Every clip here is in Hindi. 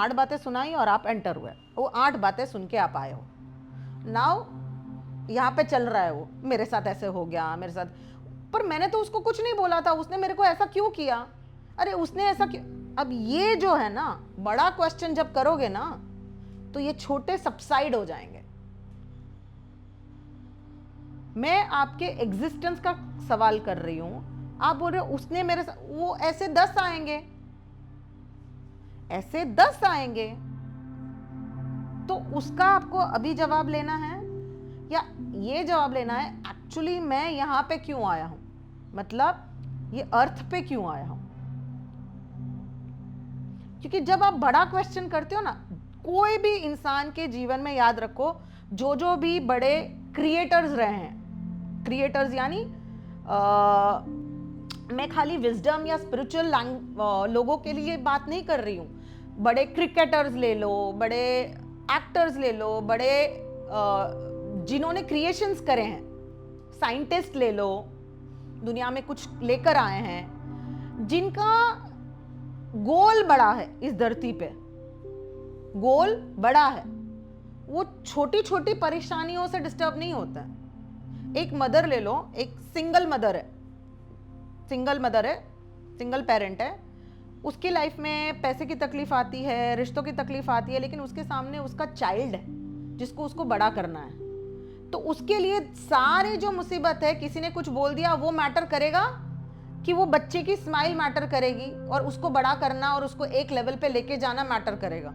8 बातें सुनाई और आप एंटर हुए, वो 8 बातें सुन के आप आए हो। नाउ यहाँ पे चल रहा है वो, मेरे साथ ऐसे हो गया, मेरे साथ, पर मैंने तो उसको कुछ नहीं बोला था, उसने मेरे को ऐसा क्यों किया, अरे उसने ऐसा क्यों। अब ये जो है ना, बड़ा क्वेश्चन जब करोगे ना तो ये छोटे सबसाइड हो जाएंगे। मैं आपके एग्जिस्टेंस का सवाल कर रही हूं, आप बोल रहे हो उसने मेरे साथ, वो ऐसे 10 आएंगे, ऐसे 10 आएंगे, तो उसका आपको अभी जवाब लेना है या ये जवाब लेना है एक्चुअली मैं यहां पे क्यों आया हूं, मतलब ये अर्थ पे क्यों आया हूं। क्योंकि जब आप बड़ा क्वेश्चन करते हो ना, कोई भी इंसान के जीवन में याद रखो, जो भी बड़े क्रिएटर्स रहे हैं, क्रिएटर्स यानी मैं खाली विजडम या स्पिरिचुअल लोगों के लिए बात नहीं कर रही हूं, बड़े क्रिकेटर्स ले लो, बड़े एक्टर्स ले लो, बड़े जिन्होंने क्रिएशंस करे हैं, साइंटिस्ट ले लो, दुनिया में कुछ लेकर आए हैं, जिनका गोल बड़ा है, इस धरती पे गोल बड़ा है, वो छोटी छोटी परेशानियों से डिस्टर्ब नहीं होता है। एक मदर ले लो, एक सिंगल मदर है, सिंगल पेरेंट है, उसकी लाइफ में पैसे की तकलीफ आती है, रिश्तों की तकलीफ आती है, लेकिन उसके सामने उसका चाइल्ड है जिसको उसको बड़ा करना है, तो उसके लिए सारे जो मुसीबत है, किसी ने कुछ बोल दिया वो मैटर करेगा कि वो बच्चे की स्माइल मैटर करेगी, और उसको बड़ा करना और उसको एक लेवल पे लेके जाना मैटर करेगा।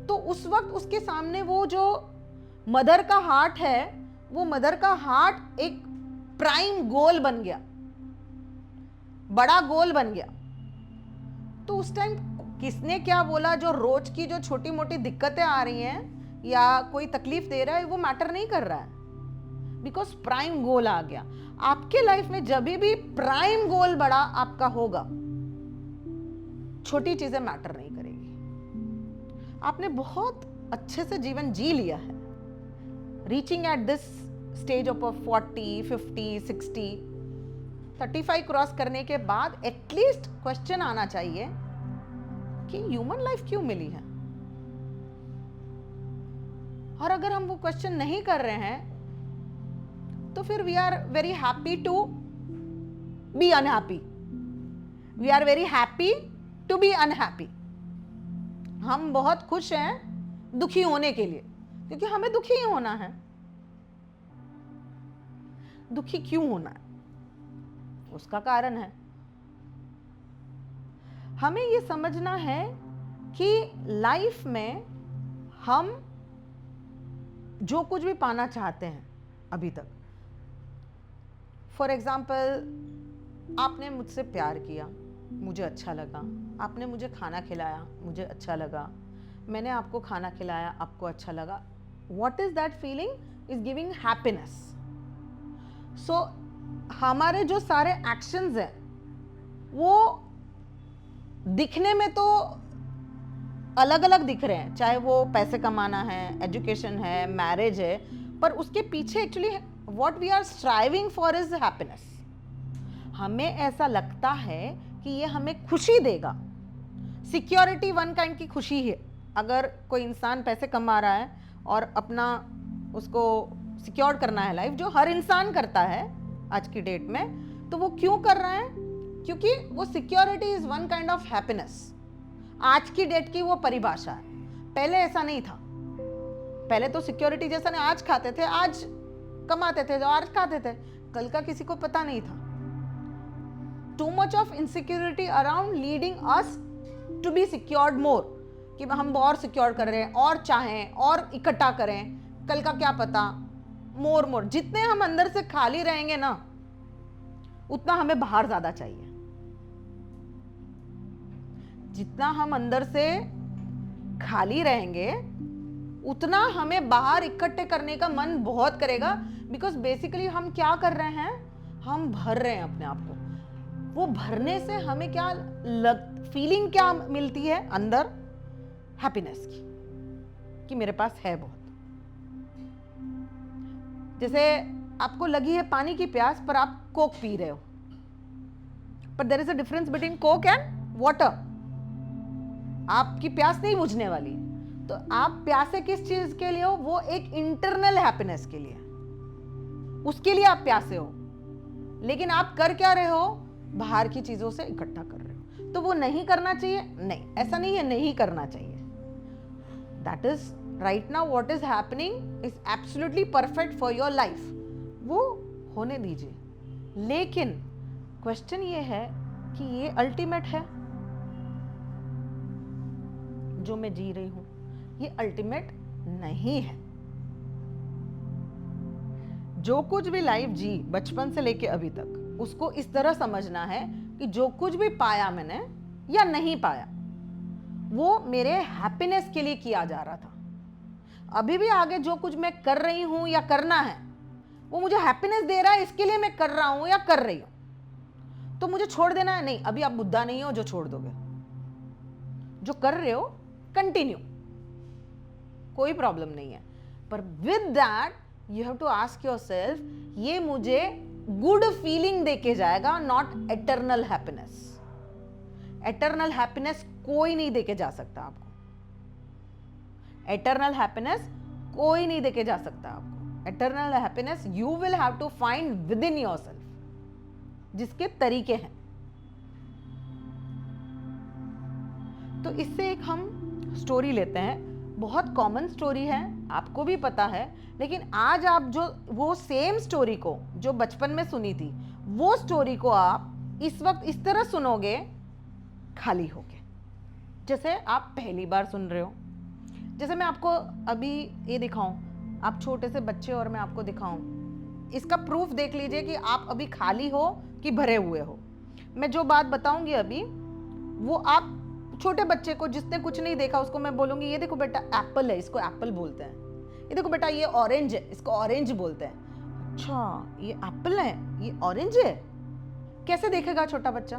तो उस वक्त उसके सामने वो जो मदर का हार्ट है, वो मदर का हार्ट एक प्राइम गोल बन गया, बड़ा गोल बन गया। तो उस टाइम किसने क्या बोला, जो रोज की जो छोटी मोटी दिक्कतें आ रही हैं या कोई तकलीफ दे रहा है, वो मैटर नहीं कर रहा है, बिकॉज प्राइम गोल आ गया। आपके लाइफ में जब भी प्राइम गोल बड़ा आपका होगा, छोटी चीजें मैटर नहीं करेगी। आपने बहुत अच्छे से जीवन जी लिया है, reaching at this stage of 40, 50, 60, 35 cross करने के बाद एटलीस्ट क्वेश्चन आना चाहिए कि ह्यूमन लाइफ क्यों मिली है। और अगर हम वो क्वेश्चन नहीं कर रहे हैं तो फिर we are very happy to be unhappy, we are very happy to be unhappy. हम बहुत खुश हैं दुखी होने के लिए, क्योंकि हमें दुखी ही होना है। दुखी क्यों होना है, उसका कारण है। हमें ये समझना है कि लाइफ में हम जो कुछ भी पाना चाहते हैं अभी तक, फॉर एग्जाम्पल आपने मुझसे प्यार किया, मुझे अच्छा लगा, आपने मुझे खाना खिलाया, मुझे अच्छा लगा, मैंने आपको खाना खिलाया, आपको अच्छा लगा, what is that feeling is giving happiness. So हमारे जो सारे एक्शंस हैं वो दिखने में तो अलग अलग दिख रहे हैं, चाहे वो पैसे कमाना है, एजुकेशन है, मैरिज है, पर उसके पीछे actually what we are striving for is happiness. हमें ऐसा लगता है कि ये हमें खुशी देगा। सिक्योरिटी वन काइंड की खुशी है। अगर कोई इंसान पैसे कमा रहा है और अपना उसको सिक्योर करना है लाइफ, जो हर इंसान करता है आज की डेट में, तो वो क्यों कर रहा है? क्योंकि वो security is one kind of happiness. आज की डेट की वो परिभाषा है, पहले ऐसा नहीं था। पहले तो सिक्योरिटी जैसा नहीं, आज खाते थे, आज कमाते थे, जो आज खाते थे, कल का किसी को पता नहीं था। Too much of insecurity around leading us to be secured more, कि हम और सिक्योर कर रहे हैं और चाहें और इकट्ठा करें, कल का क्या पता, मोर। जितने हम अंदर से खाली रहेंगे ना, उतना हमें बाहर ज्यादा चाहिए। जितना हम अंदर से खाली रहेंगे उतना हमें बाहर इकट्ठे करने का मन बहुत करेगा। बिकॉज बेसिकली हम क्या कर रहे हैं, हम भर रहे हैं अपने आप को। वो भरने से हमें क्या फीलिंग क्या मिलती है अंदर? हैप्पीनेस की, कि मेरे पास है बहुत। जैसे आपको लगी है पानी की प्यास, पर आप कोक पी रहे हो, पर there is a difference between Coke and water. आपकी प्यास नहीं बुझने वाली। तो आप प्यासे किस चीज के लिए हो? वो एक इंटरनल हैप्पीनेस के लिए, उसके लिए आप प्यासे हो। लेकिन आप कर क्या रहे हो? बाहर की चीजों से इकट्ठा कर रहे हो। तो वो नहीं करना चाहिए? नहीं, ऐसा नहीं है नहीं करना चाहिए। That is right now what is happening is absolutely perfect for your life, वो होने दीजिए। लेकिन क्वेश्चन ये है कि ये अल्टीमेट है जो मैं जी रही हूं, ये अल्टीमेट नहीं है। जो कुछ भी लाइफ जी बचपन से लेके अभी तक, उसको इस तरह समझना है कि जो कुछ भी पाया मैंने या नहीं पाया, वो मेरे हैप्पीनेस के लिए किया जा रहा था। अभी भी आगे जो कुछ मैं कर रही हूं या करना है, वो मुझे हैप्पीनेस दे रहा है, इसके लिए मैं कर रहा हूं या कर रही हूं। तो मुझे छोड़ देना है? नहीं, अभी आप बुद्धा नहीं हो जो छोड़ दोगे। जो कर रहे हो कंटिन्यू, कोई प्रॉब्लम नहीं है। पर with that you have to ask yourself, ये मुझे गुड फीलिंग देके जाएगा, not eternal happiness. Eternal happiness कोई नहीं देके जा सकता आपको। एटर्नल हैप्पीनेस कोई नहीं देके जा सकता आपको। Eternal happiness you will have to find within yourself, जिसके तरीके हैं। तो इससे एक हम स्टोरी लेते हैं, बहुत कॉमन स्टोरी है, आपको भी पता है। लेकिन आज आप जो वो सेम स्टोरी को जो बचपन में सुनी थी, वो स्टोरी को आप इस वक्त इस तरह सुनोगे, खाली होके, जैसे आप पहली बार सुन रहे हो। जैसे मैं आपको अभी ये दिखाऊं, आप छोटे से बच्चे और मैं आपको दिखाऊं, इसका प्रूफ देख लीजिए कि आप अभी खाली हो कि भरे हुए हो। मैं जो बात बताऊंगी अभी, वो आप छोटे बच्चे को, जिसने कुछ नहीं देखा, उसको मैं बोलूंगी ये देखो बेटा एप्पल है, इसको एप्पल बोलते हैं। ये देखो बेटा ये ऑरेंज है, इसको ऑरेंज बोलते हैं। अच्छा ये एप्पल है, ये ऑरेंज है, कैसे देखेगा छोटा बच्चा?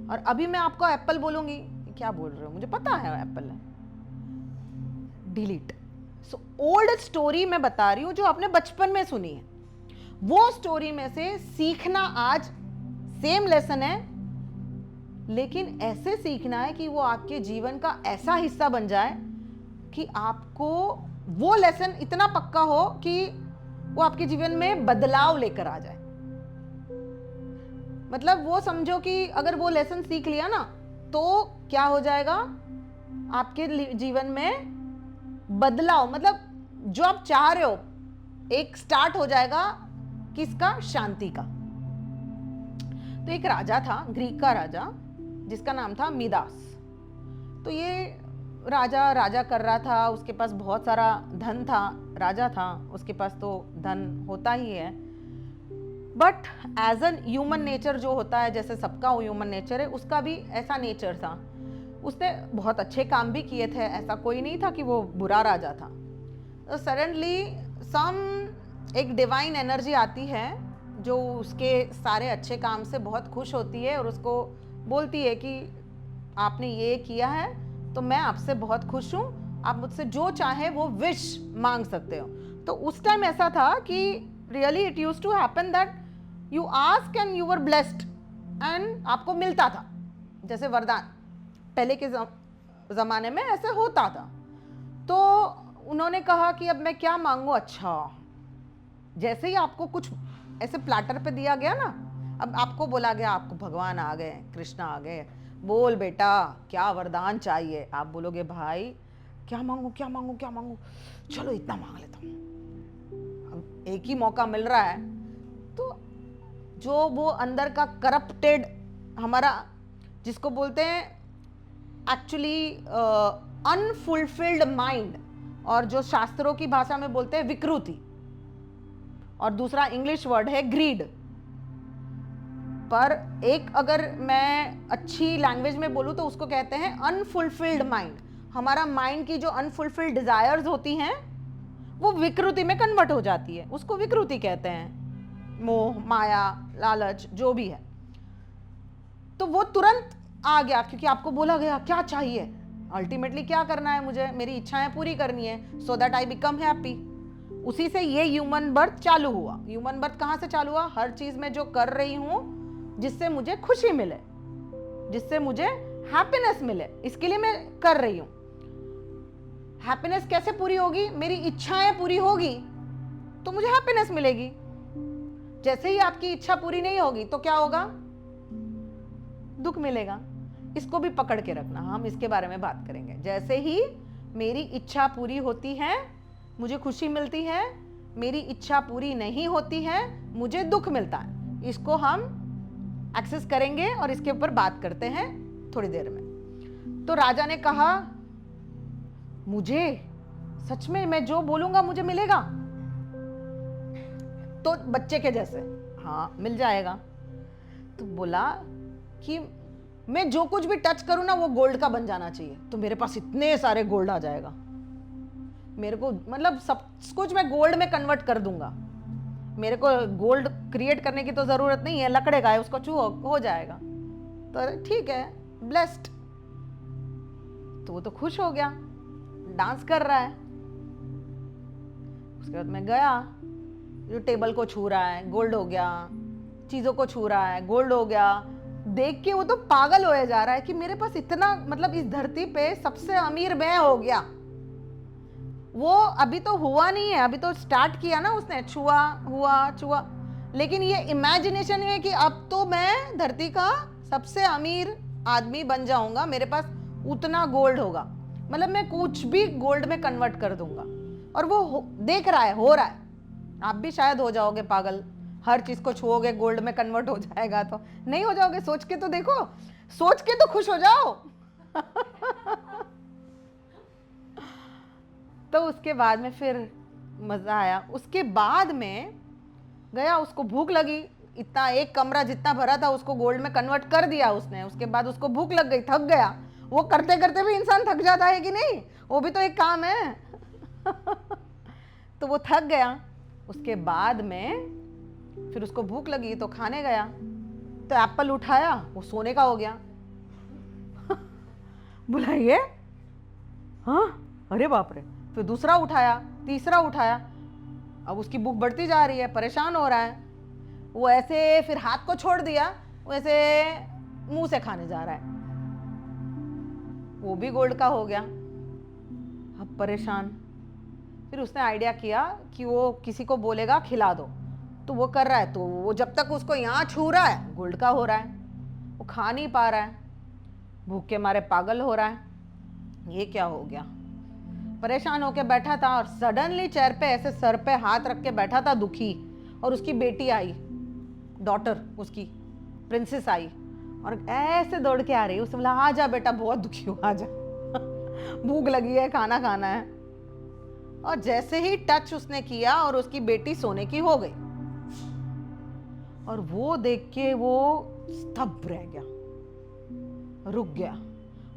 और अभी मैं आपको एप्पल बोलूंगी, क्या बोल रहे हो, मुझे पता है एप्पल है। डिलीट। सो ओल्ड स्टोरी मैं बता रही हूं जो आपने बचपन में सुनी है, वो स्टोरी में से सीखना आज सेम लेसन है, लेकिन ऐसे सीखना है कि वो आपके जीवन का ऐसा हिस्सा बन जाए कि आपको वो लेसन इतना पक्का हो कि वो आपके जीवन में बदलाव लेकर आ जाए। मतलब वो समझो कि अगर वो लेसन सीख लिया ना, तो क्या हो जाएगा आपके जीवन में बदलाव, मतलब जो आप चाह रहे हो एक स्टार्ट हो जाएगा। किसका? शांति का। तो एक राजा था, ग्रीक का राजा, जिसका नाम था मिदास। तो ये राजा कर रहा था, उसके पास बहुत सारा धन था, राजा था, उसके पास तो धन होता ही है। But as an human nature जो होता है, जैसे सबका ह्यूमन नेचर है, उसका भी ऐसा नेचर था। उसने बहुत अच्छे काम भी किए थे, ऐसा कोई नहीं था कि वो बुरा राजा था। तो सडनली एक डिवाइन एनर्जी आती है जो उसके सारे अच्छे काम से बहुत खुश होती है और उसको बोलती है कि आपने ये किया है तो मैं आपसे बहुत खुश हूँ, आप मुझसे जो चाहे वो विश मांग सकते हो। तो उस टाइम ऐसा था कि really it used to happen that you ask and you were blessed, and आपको मिलता था जैसे वरदान। पहले के ज़माने में ऐसे होता था। तो उन्होंने कहा कि अब मैं क्या मांगूँ। अच्छा, जैसे ही आपको कुछ ऐसे प्लाटर पे दिया गया ना, अब आपको बोला गया आपको भगवान आ गए, कृष्ण आ गए, बोल बेटा क्या वरदान चाहिए। आप बोलोगे भाई क्या मांगू क्या मांगू क्या मांगू, चलो इतना मांग लेता हूँ, अब एक ही मौका मिल रहा है। तो जो वो अंदर का करप्टेड हमारा, जिसको बोलते हैं एक्चुअली अनफुलफिल्ड माइंड, और जो शास्त्रों की भाषा में बोलते हैं विकृति, और दूसरा इंग्लिश वर्ड है ग्रीड। पर एक अगर मैं अच्छी लैंग्वेज में बोलूँ तो उसको कहते हैं अनफुलफिल्ड माइंड। हमारा माइंड की जो अनफुलफिल्ड डिजायर्स होती हैं वो विकृति में कन्वर्ट हो जाती है, उसको विकृति कहते हैं। मोह, माया, लालच, जो भी है। तो वो तुरंत आ गया क्योंकि आपको बोला गया क्या चाहिए, अल्टीमेटली क्या करना है मुझे, मेरी इच्छाएं पूरी करनी है, so that I become happy. उसी से ये ह्यूमन बर्थ चालू हुआ। ह्यूमन बर्थ कहाँ से चालू हुआ? हर चीज में जो कर रही हूँ जिससे मुझे खुशी मिले। जिससे मुझे हैप्पीनेस मिले, इसके लिए मैं कर रही हूं। हैप्पीनेस कैसे पूरी होगी? मेरी इच्छाएं पूरी होगी तो मुझे हैप्पीनेस मिलेगी। जैसे ही आपकी इच्छा पूरी नहीं होगी तो क्या होगा? दुख मिलेगा। इसको भी पकड़ के रखना, हम इसके बारे में बात करेंगे। जैसे ही मेरी इच्छा पूरी होती है मुझे खुशी मिलती है, मेरी इच्छा पूरी नहीं होती है मुझे दुख मिलता है। इसको हम एक्सेस करेंगे और इसके ऊपर बात करते हैं थोड़ी देर में। तो राजा ने कहा, मुझे सच में मैं जो बोलूंगा मुझे मिलेगा? तो बच्चे के जैसे, हाँ मिल जाएगा। तो बोला कि मैं जो कुछ भी टच करूं ना वो गोल्ड का बन जाना चाहिए, तो मेरे पास इतने सारे गोल्ड आ जाएगा, मेरे को मतलब सब कुछ मैं गोल्ड में कन्वर्ट कर दूंगा। मेरे को गोल्ड क्रिएट करने की तो जरूरत नहीं है, लकड़े का है, उसको छू हो जाएगा। तो ठीक है, ब्लेस्ड। तो वो तो खुश हो गया, डांस कर रहा है। उसके बाद मैं गया, जो टेबल को छू रहा है गोल्ड हो गया, चीजों को छू रहा है गोल्ड हो गया। देख के वो तो पागल होए जा रहा है कि मेरे पास इतना, मतलब इस धरती पे सबसे अमीर मैं हो गया। वो अभी तो हुआ नहीं है, अभी तो स्टार्ट किया ना उसने, छुआ हुआ छुआ, लेकिन ये इमेजिनेशन है कि अब तो मैं धरती का सबसे अमीर आदमी बन जाऊंगा, मेरे पास उतना गोल्ड होगा, मतलब मैं कुछ भी गोल्ड में कन्वर्ट कर दूंगा। और वो देख रहा है, हो रहा है। आप भी शायद हो जाओगे पागल, हर चीज को छुओगे गोल्ड में कन्वर्ट हो जाएगा, तो नहीं हो जाओगे? सोच के तो देखो, सोच के तो खुश हो जाओ। तो उसके बाद में फिर मजा आया। उसके बाद में गया, उसको भूख लगी, इतना एक कमरा जितना भरा था उसको गोल्ड में कन्वर्ट कर दिया उसने। उसके बाद उसको भूख लग गई, थक गया। वो करते करते भी इंसान थक जाता है कि नहीं? वो भी तो एक काम है। तो वो थक गया। उसके बाद में फिर उसको भूख लगी तो खाने गया, तो एप्पल उठाया, वो सोने का हो गया। बुलाइए, हाँ, अरे बाप रे। फिर दूसरा उठाया, तीसरा उठाया, अब उसकी भूख बढ़ती जा रही है, परेशान हो रहा है। वो ऐसे फिर हाथ को छोड़ दिया, वैसे मुंह से खाने जा रहा है, वो भी गोल्ड का हो गया। अब परेशान। फिर उसने आइडिया किया कि वो किसी को बोलेगा खिला दो, तो वो कर रहा है, तो वो जब तक उसको यहाँ छू रहा है गोल्ड का हो रहा है, वो खा नहीं पा रहा है, भूख के मारे पागल हो रहा है। ये क्या हो गया? परेशान होके बैठा था और सडनली चेयर पे ऐसे सर पे हाथ रख के बैठा था दुखी, और उसकी बेटी आई, डॉटर उसकी प्रिंसेस आई, और ऐसे दौड़ के आ रही है। उसने बोला, आ जा बेटा, बहुत दुखी हूँ, आ जा। भूख लगी है, खाना खाना है। और जैसे ही टच उसने किया और उसकी बेटी सोने की हो गई, और वो देख के वो स्तब्ध रह गया, रुक गया,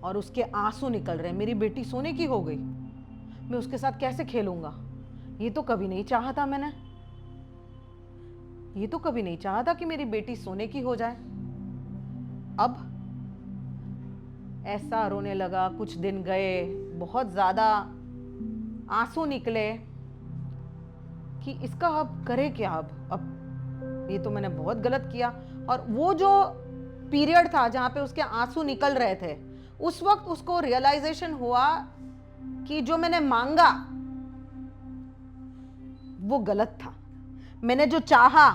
और उसके आंसू निकल रहे। मेरी बेटी सोने की हो गई, मैं उसके साथ कैसे खेलूंगा? ये तो कभी नहीं चाहा था मैंने, ये तो कभी नहीं चाहा था कि मेरी बेटी सोने की हो जाए। अब ऐसा रोने लगा। कुछ दिन गए, बहुत ज्यादा आंसू निकले कि इसका अब करे क्या? अब ये तो मैंने बहुत गलत किया। और वो जो पीरियड था जहां पे उसके आंसू निकल रहे थे, उस वक्त उसको रियलाइजेशन हुआ कि जो मैंने मांगा वो गलत था, मैंने जो चाहा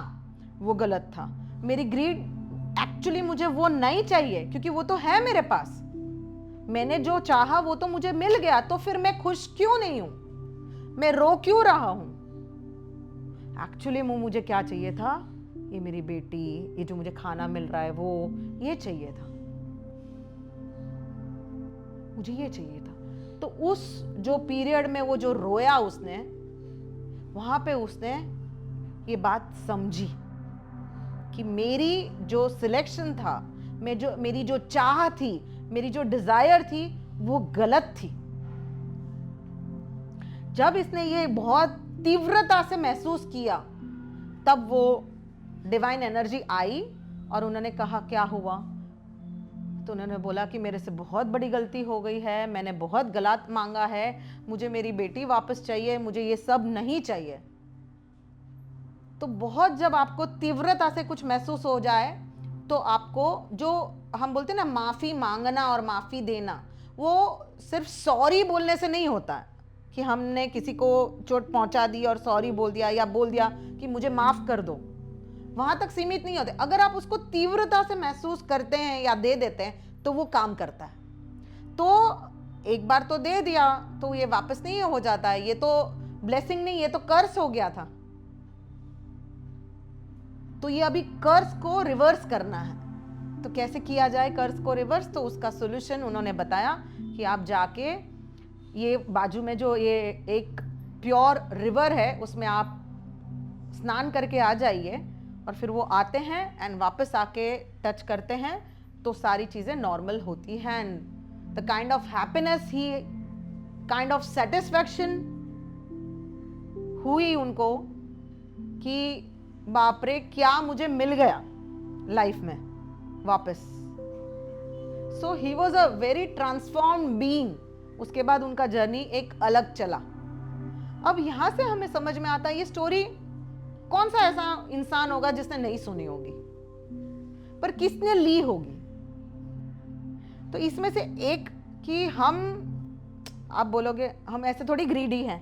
वो गलत था। मेरी ग्रीड, एक्चुअली मुझे वो नहीं चाहिए, क्योंकि वो तो है मेरे पास। मैंने जो चाहा वो तो मुझे मिल गया, तो फिर मैं खुश क्यों नहीं हूं? मैं रो क्यों रहा हूं? एक्चुअली मुझे क्या चाहिए था? ये मेरी बेटी, ये जो मुझे खाना मिल रहा है, वो ये चाहिए था, मुझे ये चाहिए था। तो उस जो पीरियड में वो जो रोया उसने, वहां पे उसने ये बात समझी कि मेरी जो सिलेक्शन था, मेरी जो चाह थी, मेरी जो डिजायर थी, वो गलत थी। जब इसने ये बहुत तीव्रता से महसूस किया, तब वो डिवाइन एनर्जी आई और उन्होंने कहा, क्या हुआ? तो उन्होंने बोला कि मेरे से बहुत बड़ी गलती हो गई है, मैंने बहुत गलत मांगा है, मुझे मेरी बेटी वापस चाहिए, मुझे ये सब नहीं चाहिए। तो बहुत जब आपको तीव्रता से कुछ महसूस हो जाए, तो आपको जो हम बोलते हैं ना माफ़ी मांगना और माफ़ी देना, वो सिर्फ सॉरी बोलने से नहीं होता है कि हमने किसी को चोट पहुंचा दी और सॉरी बोल दिया या बोल दिया कि मुझे माफ़ कर दो, वहां तक सीमित नहीं होते। अगर आप उसको तीव्रता से महसूस करते हैं या दे देते हैं तो वो काम करता है। तो एक बार तो दे दिया तो ये वापस नहीं हो जाता है, ये तो ब्लेसिंग नहीं, ये तो कर्स हो गया था। तो ये अभी कर्स को रिवर्स करना है। तो कैसे किया जाए कर्स को रिवर्स? तो उसका सोल्यूशन उन्होंने बताया कि आप जाके ये बाजू में जो ये एक प्योर रिवर है उसमें आप स्नान करके आ जाइए, और फिर वो आते हैं एंड वापस आके टच करते हैं तो सारी चीज़ें नॉर्मल होती हैं। And the kind of happiness he, kind of satisfaction हुई उनको कि बाप रे क्या मुझे मिल गया लाइफ में वापस। So he was a very transformed being. उसके बाद उनका जर्नी एक अलग चला। अब यहां से हमें समझ में आता है ये स्टोरी कौन सा ऐसा इंसान होगा जिसने नहीं सुनी होगी, पर किसने ली होगी। तो इसमें से एक कि हम, आप बोलोगे हम ऐसे थोड़ी ग्रीडी हैं,